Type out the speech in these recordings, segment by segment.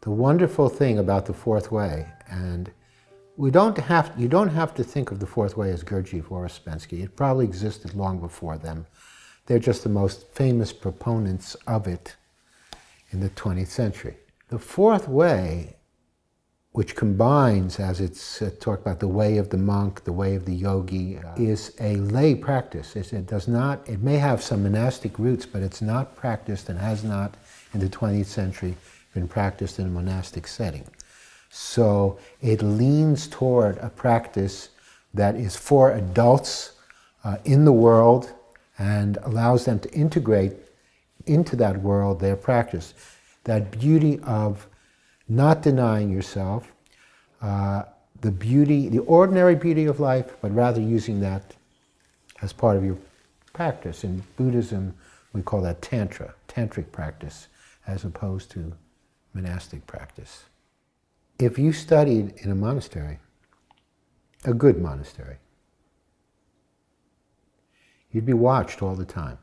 The wonderful thing about the fourth way, and you don't have to think of the fourth way as Gurdjieff or Ouspensky. It probably existed long before them. They're just the most famous proponents of it in the 20th century. The fourth way, which combines, as it's talked about, the way of the monk, the way of the yogi, is a lay practice. It may have some monastic roots, but it's not practiced and has not in the 20th century been practiced in a monastic setting. So it leans toward a practice that is for adults in the world and allows them to integrate into that world their practice. That beauty of not denying yourself, the ordinary beauty of life, but rather using that as part of your practice. In Buddhism, we call that tantra, tantric practice, as opposed to monastic practice. If you studied in a monastery, a good monastery, you'd be watched all the time.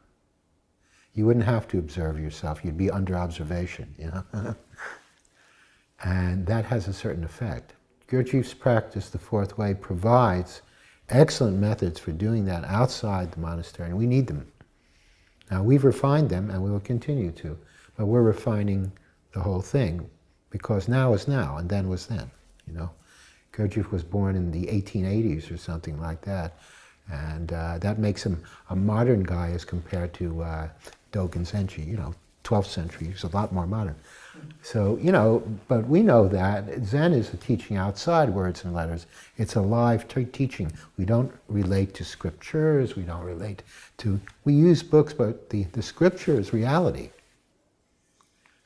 You wouldn't have to observe yourself. You'd be under observation, you know? And that has a certain effect. Gurdjieff's practice, the fourth way, provides excellent methods for doing that outside the monastery, and we need them. Now, we've refined them, and we will continue to, but we're refining the whole thing, because now is now, and then was then, you know? Gurdjieff was born in the 1880s or something like that, and that makes him a modern guy as compared to Dogen Zenji, you know, 12th century. He's a lot more modern. So, you know, but we know that Zen is a teaching outside words and letters. It's a live teaching. We don't relate to scriptures, we don't relate to, we use books, but the scripture is reality.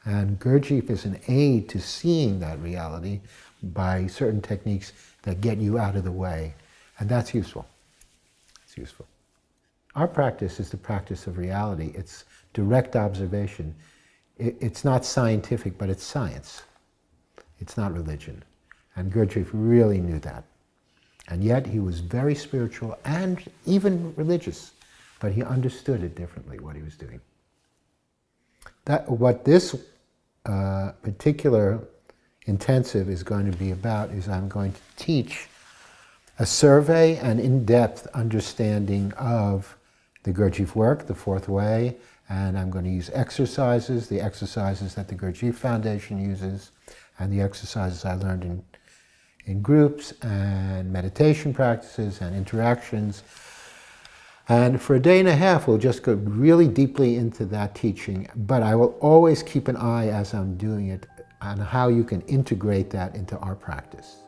And Gurdjieff is an aid to seeing that reality by certain techniques that get you out of the way. And that's useful. It's useful. Our practice is the practice of reality. It's direct observation. It's not scientific, but it's science. It's not religion. And Gurdjieff really knew that. And yet he was very spiritual and even religious, but he understood it differently, what he was doing. What this particular intensive is going to be about is I'm going to teach a survey and in-depth understanding of the Gurdjieff work, the fourth way, and I'm going to use exercises, the exercises that the Gurdjieff Foundation uses, and the exercises I learned in groups, and meditation practices and interactions. And for a day and a half, we'll just go really deeply into that teaching, but I will always keep an eye as I'm doing it on how you can integrate that into our practice.